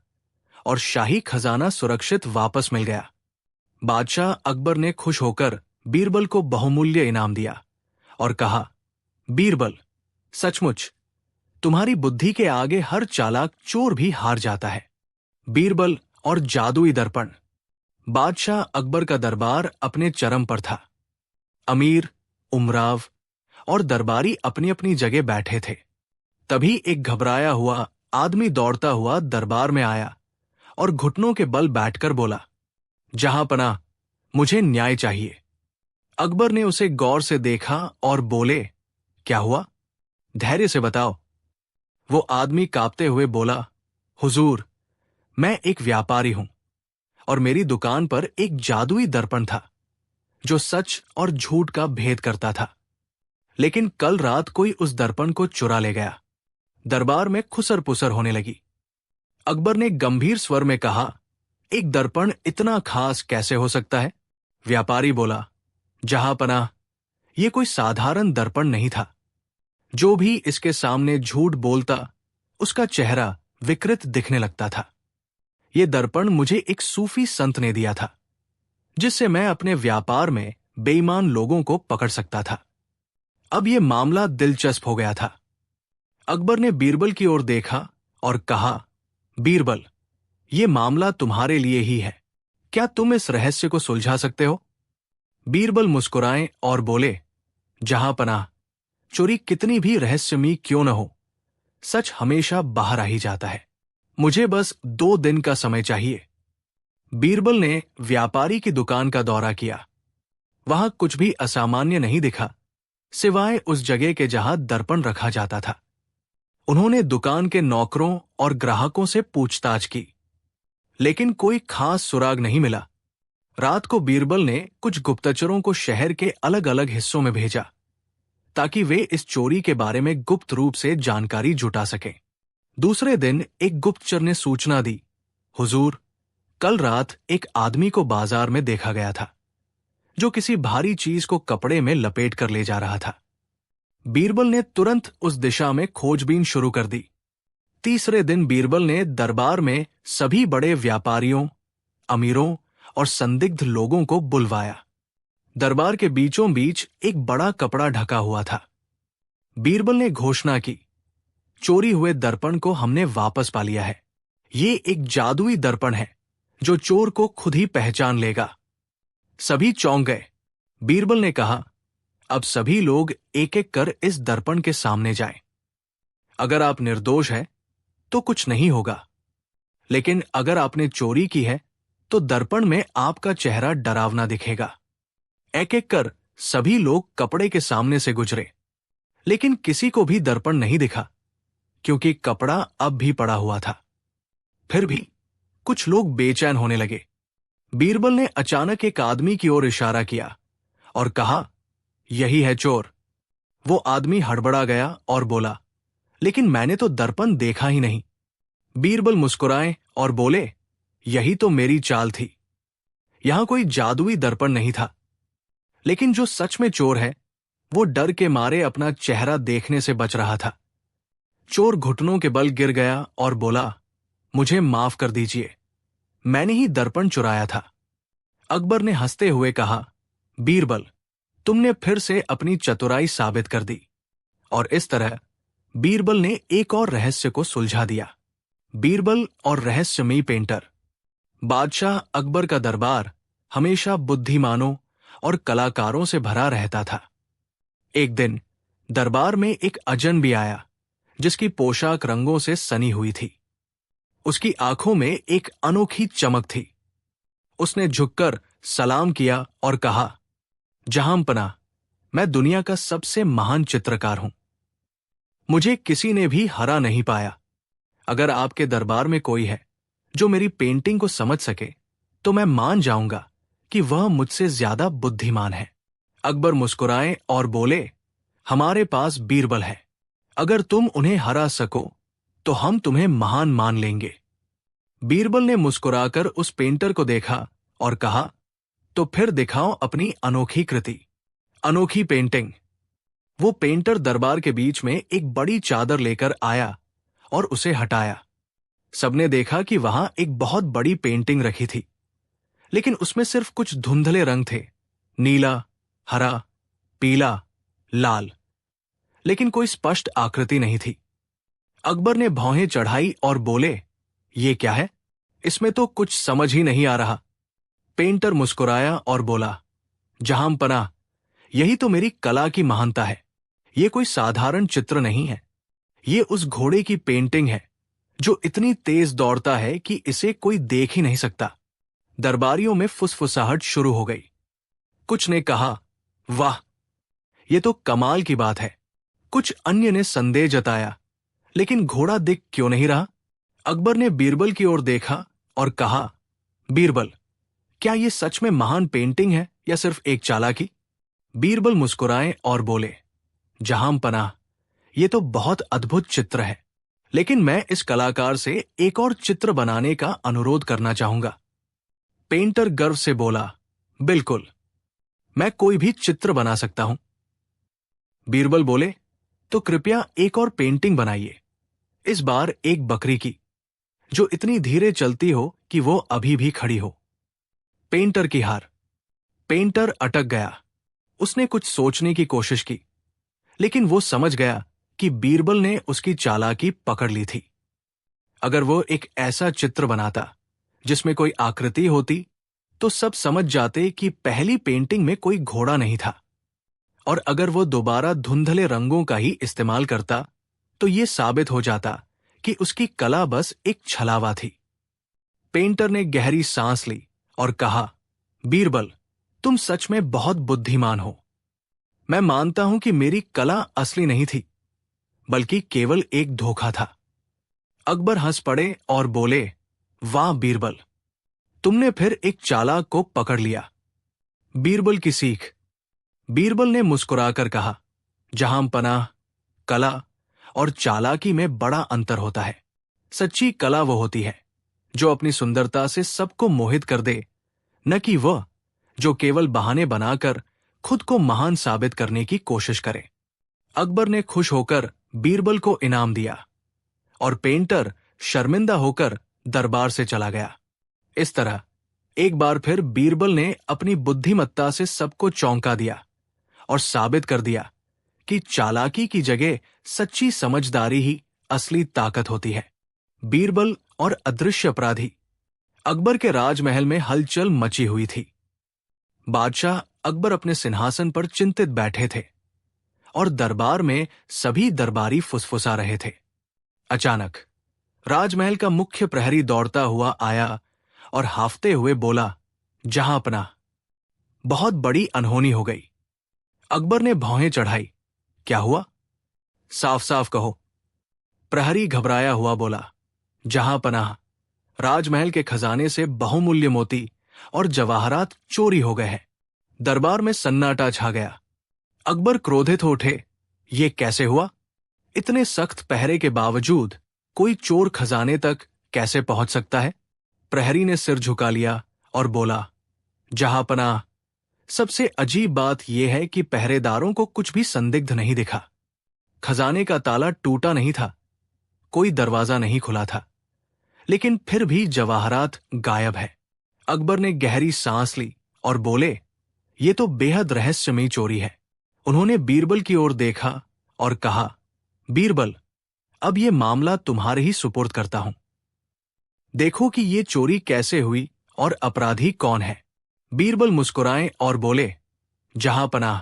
और शाही खजाना सुरक्षित वापस मिल गया। बादशाह अकबर ने खुश होकर बीरबल को बहुमूल्य इनाम दिया और कहा, बीरबल, सचमुच तुम्हारी बुद्धि के आगे हर चालाक चोर भी हार जाता है। बीरबल और जादुई दर्पण। बादशाह अकबर का दरबार अपने चरम पर था। अमीर, उमराव और दरबारी अपनी अपनी जगह बैठे थे। तभी एक घबराया हुआ आदमी दौड़ता हुआ दरबार में आया और घुटनों के बल बैठकर बोला, जहांपनाह, मुझे न्याय चाहिए। अकबर ने उसे गौर से देखा और बोले, क्या हुआ, धैर्य से बताओ। वो आदमी कांपते हुए बोला, हुजूर, मैं एक व्यापारी हूं और मेरी दुकान पर एक जादुई दर्पण था जो सच और झूठ का भेद करता था। लेकिन कल रात कोई उस दर्पण को चुरा ले गया। दरबार में खुसर पुसर होने लगी। अकबर ने गंभीर स्वर में कहा, एक दर्पण इतना खास कैसे हो सकता है? व्यापारी बोला, जहांपनाह, यह कोई साधारण दर्पण नहीं था। जो भी इसके सामने झूठ बोलता उसका चेहरा विकृत दिखने लगता था। यह दर्पण मुझे एक सूफी संत ने दिया था, जिससे मैं अपने व्यापार में बेईमान लोगों को पकड़ सकता था। अब यह मामला दिलचस्प हो गया था। अकबर ने बीरबल की ओर देखा और कहा, बीरबल, यह मामला तुम्हारे लिए ही है। क्या तुम इस रहस्य को सुलझा सकते हो? बीरबल मुस्कुराए और बोले, जहांपनाह, चोरी कितनी भी रहस्यमयी क्यों न हो, सच हमेशा बाहर आ ही जाता है। मुझे बस 2 दिन का समय चाहिए। बीरबल ने व्यापारी की दुकान का दौरा किया। वहां कुछ भी असामान्य नहीं दिखा, सिवाय उस जगह के जहां दर्पण रखा जाता था। उन्होंने दुकान के नौकरों और ग्राहकों से पूछताछ की, लेकिन कोई खास सुराग नहीं मिला। रात को बीरबल ने कुछ गुप्तचरों को शहर के अलग अलग हिस्सों में भेजा, ताकि वे इस चोरी के बारे में गुप्त रूप से जानकारी जुटा सकें। दूसरे दिन एक गुप्तचर ने सूचना दी, हुजूर, कल रात एक आदमी को बाजार में देखा गया था, जो किसी भारी चीज को कपड़े में लपेट कर ले जा रहा था। बीरबल ने तुरंत उस दिशा में खोजबीन शुरू कर दी। तीसरे दिन बीरबल ने दरबार में सभी बड़े व्यापारियों, अमीरों और संदिग्ध लोगों को बुलवाया। दरबार के बीचों बीच एक बड़ा कपड़ा ढका हुआ था। बीरबल ने घोषणा की, चोरी हुए दर्पण को हमने वापस पा लिया है। ये एक जादुई दर्पण है जो चोर को खुद ही पहचान लेगा। सभी चौंक गए। बीरबल ने कहा, अब सभी लोग एक एक कर इस दर्पण के सामने जाएं। अगर आप निर्दोष हैं तो कुछ नहीं होगा, लेकिन अगर आपने चोरी की है तो दर्पण में आपका चेहरा डरावना दिखेगा। एक एक कर सभी लोग कपड़े के सामने से गुजरे, लेकिन किसी को भी दर्पण नहीं दिखा, क्योंकि कपड़ा अब भी पड़ा हुआ था। फिर भी कुछ लोग बेचैन होने लगे। बीरबल ने अचानक एक आदमी की ओर इशारा किया और कहा, यही है चोर। वो आदमी हड़बड़ा गया और बोला, लेकिन मैंने तो दर्पण देखा ही नहीं। बीरबल मुस्कुराए और बोले, यही तो मेरी चाल थी। यहां कोई जादुई दर्पण नहीं था, लेकिन जो सच में चोर है वो डर के मारे अपना चेहरा देखने से बच रहा था। चोर घुटनों के बल गिर गया और बोला, मुझे माफ कर दीजिए, मैंने ही दर्पण चुराया था। अकबर ने हंसते हुए कहा, बीरबल, तुमने फिर से अपनी चतुराई साबित कर दी। और इस तरह बीरबल ने एक और रहस्य को सुलझा दिया। बीरबल और रहस्यमयी पेंटर। बादशाह अकबर का दरबार हमेशा बुद्धिमानों और कलाकारों से भरा रहता था। एक दिन दरबार में एक अजनबी आया, जिसकी पोशाक रंगों से सनी हुई थी। उसकी आंखों में एक अनोखी चमक थी। उसने झुककर सलाम किया और कहा, जहांपना, मैं दुनिया का सबसे महान चित्रकार हूं। मुझे किसी ने भी हरा नहीं पाया। अगर आपके दरबार में कोई है जो मेरी पेंटिंग को समझ सके, तो मैं मान जाऊंगा कि वह मुझसे ज्यादा बुद्धिमान है। अकबर मुस्कुराए और बोले, हमारे पास बीरबल है। अगर तुम उन्हें हरा सको तो हम तुम्हें महान मान लेंगे। बीरबल ने मुस्कुराकर उस पेंटर को देखा और कहा, तो फिर दिखाओ अपनी अनोखी कृति। अनोखी पेंटिंग। वो पेंटर दरबार के बीच में एक बड़ी चादर लेकर आया और उसे हटाया। सबने देखा कि वहां एक बहुत बड़ी पेंटिंग रखी थी, लेकिन उसमें सिर्फ कुछ धुंधले रंग थे, नीला, हरा, पीला, लाल, लेकिन कोई स्पष्ट आकृति नहीं थी। अकबर ने भौहें चढ़ाई और बोले, ये क्या है? इसमें तो कुछ समझ ही नहीं आ रहा। पेंटर मुस्कुराया और बोला, जहांपना, यही तो मेरी कला की महानता है। ये कोई साधारण चित्र नहीं है। ये उस घोड़े की पेंटिंग है जो इतनी तेज दौड़ता है कि इसे कोई देख ही नहीं सकता। दरबारियों में फुसफुसाहट शुरू हो गई। कुछ ने कहा, वाह, ये तो कमाल की बात है। कुछ अन्य ने संदेह जताया, लेकिन घोड़ा दिख क्यों नहीं रहा? अकबर ने बीरबल की ओर देखा और कहा, बीरबल, क्या ये सच में महान पेंटिंग है या सिर्फ एक चालाकी? बीरबल मुस्कुराए और बोले, जहांपनाह, ये तो बहुत अद्भुत चित्र है, लेकिन मैं इस कलाकार से एक और चित्र बनाने का अनुरोध करना चाहूंगा। पेंटर गर्व से बोला, बिल्कुल, मैं कोई भी चित्र बना सकता हूं। बीरबल बोले, तो कृपया एक और पेंटिंग बनाइए, इस बार एक बकरी की, जो इतनी धीरे चलती हो कि वो अभी भी खड़ी हो। पेंटर की हार। पेंटर अटक गया। उसने कुछ सोचने की कोशिश की, लेकिन वो समझ गया कि बीरबल ने उसकी चालाकी पकड़ ली थी। अगर वो एक ऐसा चित्र बनाता जिसमें कोई आकृति होती, तो सब समझ जाते कि पहली पेंटिंग में कोई घोड़ा नहीं था। और अगर वो दोबारा धुंधले रंगों का ही इस्तेमाल करता, तो ये साबित हो जाता कि उसकी कला बस एक छलावा थी। पेंटर ने गहरी सांस ली और कहा, बीरबल, तुम सच में बहुत बुद्धिमान हो। मैं मानता हूं कि मेरी कला असली नहीं थी, बल्कि केवल एक धोखा था। अकबर हंस पड़े और बोले, वाह बीरबल, तुमने फिर एक चालाक को पकड़ लिया। बीरबल की सीख। बीरबल ने मुस्कुराकर कहा, जहांपनाह, कला और चालाकी में बड़ा अंतर होता है। सच्ची कला वो होती है जो अपनी सुंदरता से सबको मोहित कर दे, न कि वह जो केवल बहाने बनाकर खुद को महान साबित करने की कोशिश करे। अकबर ने खुश होकर बीरबल को इनाम दिया और पेंटर शर्मिंदा होकर दरबार से चला गया। इस तरह एक बार फिर बीरबल ने अपनी बुद्धिमत्ता से सबको चौंका दिया और साबित कर दिया कि चालाकी की जगह सच्ची समझदारी ही असली ताकत होती है। बीरबल और अदृश्य अपराधी। अकबर के राजमहल में हलचल मची हुई थी। बादशाह अकबर अपने सिंहासन पर चिंतित बैठे थे और दरबार में सभी दरबारी फुसफुसा रहे थे। अचानक राजमहल का मुख्य प्रहरी दौड़ता हुआ आया और हाफते हुए बोला, जहांपनाह, बहुत बड़ी अनहोनी हो गई। अकबर ने भौहें चढ़ाई। क्या हुआ? साफ साफ कहो। प्रहरी घबराया हुआ बोला, जहांपनाह, राजमहल के खजाने से बहुमूल्य मोती और जवाहरात चोरी हो गए हैं। दरबार में सन्नाटा छा गया। अकबर क्रोधित हो उठे। ये कैसे हुआ? इतने सख्त पहरे के बावजूद कोई चोर खजाने तक कैसे पहुंच सकता है? प्रहरी ने सिर झुका लिया और बोला, जहांपनाह, सबसे अजीब बात यह है कि पहरेदारों को कुछ भी संदिग्ध नहीं दिखा। खजाने का ताला टूटा नहीं था, कोई दरवाजा नहीं खुला था, लेकिन फिर भी जवाहरात गायब है। अकबर ने गहरी सांस ली और बोले, ये तो बेहद रहस्यमयी चोरी है। उन्होंने बीरबल की ओर देखा और कहा, बीरबल, अब ये मामला तुम्हारे ही सुपुर्द करता हूं। देखो कि ये चोरी कैसे हुई और अपराधी कौन है। बीरबल मुस्कुराए और बोले, जहांपनाह,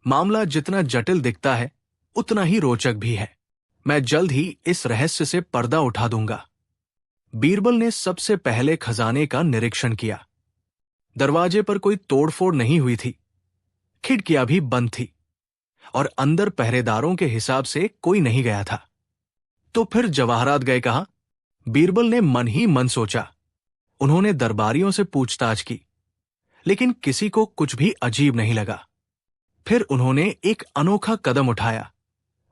मामला जितना जटिल दिखता है उतना ही रोचक भी है। मैं जल्द ही इस रहस्य से पर्दा उठा दूंगा। बीरबल ने सबसे पहले खजाने का निरीक्षण किया। दरवाजे पर कोई तोड़फोड़ नहीं हुई थी, खिड़कियां भी बंद थी और अंदर पहरेदारों के हिसाब से कोई नहीं गया था। तो फिर जवाहरात गए कहां? बीरबल ने मन ही मन सोचा। उन्होंने दरबारियों से पूछताछ की, लेकिन किसी को कुछ भी अजीब नहीं लगा। फिर उन्होंने एक अनोखा कदम उठाया।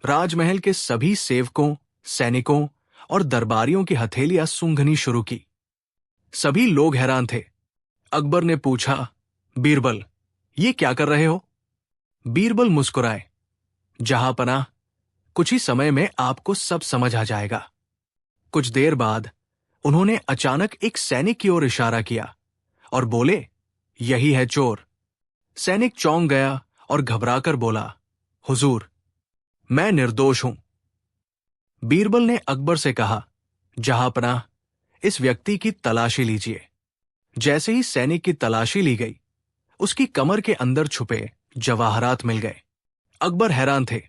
राजमहल के सभी सेवकों, सैनिकों और दरबारियों की हथेलियां सूंघनी शुरू की। सभी लोग हैरान थे। अकबर ने पूछा, बीरबल, ये क्या कर रहे हो? बीरबल मुस्कुराए, जहांपनाह, कुछ ही समय में आपको सब समझ आ जाएगा। कुछ देर बाद उन्होंने अचानक एक सैनिक की ओर इशारा किया और बोले, यही है चोर। सैनिक चौंक गया और घबराकर बोला, हुजूर, मैं निर्दोष हूं। बीरबल ने अकबर से कहा, जहांपनाह, इस व्यक्ति की तलाशी लीजिए। जैसे ही सैनिक की तलाशी ली गई, उसकी कमर के अंदर छुपे जवाहरात मिल गए। अकबर हैरान थे।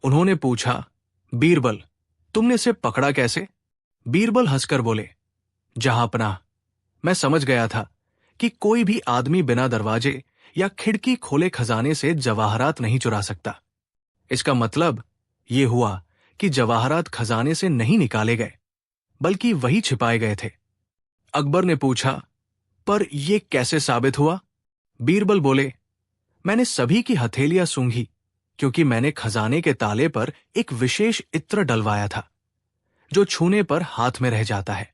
उन्होंने पूछा, बीरबल, तुमने इसे पकड़ा कैसे? बीरबल हंसकर बोले, जहांपनाह, मैं समझ गया था कि कोई भी आदमी बिना दरवाजे या खिड़की खोले खजाने से जवाहरात नहीं चुरा सकता। इसका मतलब यह हुआ कि जवाहरात खजाने से नहीं निकाले गए, बल्कि वही छिपाए गए थे। अकबर ने पूछा, पर यह कैसे साबित हुआ? बीरबल बोले, मैंने सभी की हथेलियां सूंघी, क्योंकि मैंने खजाने के ताले पर एक विशेष इत्र डलवाया था, जो छूने पर हाथ में रह जाता है।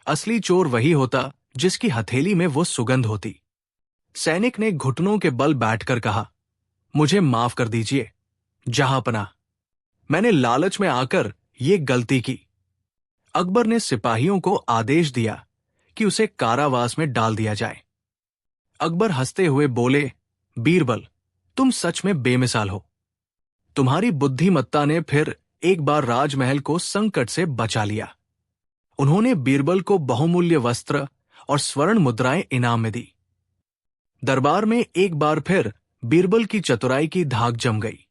असली चोर वही होता जिसकी हथेली में वो सुगंध होती। सैनिक ने घुटनों के बल बैठकर कहा, मुझे माफ कर दीजिए जहांपनाह, मैंने लालच में आकर ये गलती की। अकबर ने सिपाहियों को आदेश दिया कि उसे कारावास में डाल दिया जाए। अकबर हंसते हुए बोले, बीरबल, तुम सच में बेमिसाल हो। तुम्हारी बुद्धिमत्ता ने फिर एक बार राजमहल को संकट से बचा लिया। उन्होंने बीरबल को बहुमूल्य वस्त्र और स्वर्ण मुद्राएं इनाम में दी। दरबार में एक बार फिर बीरबल की चतुराई की धाक जम गई।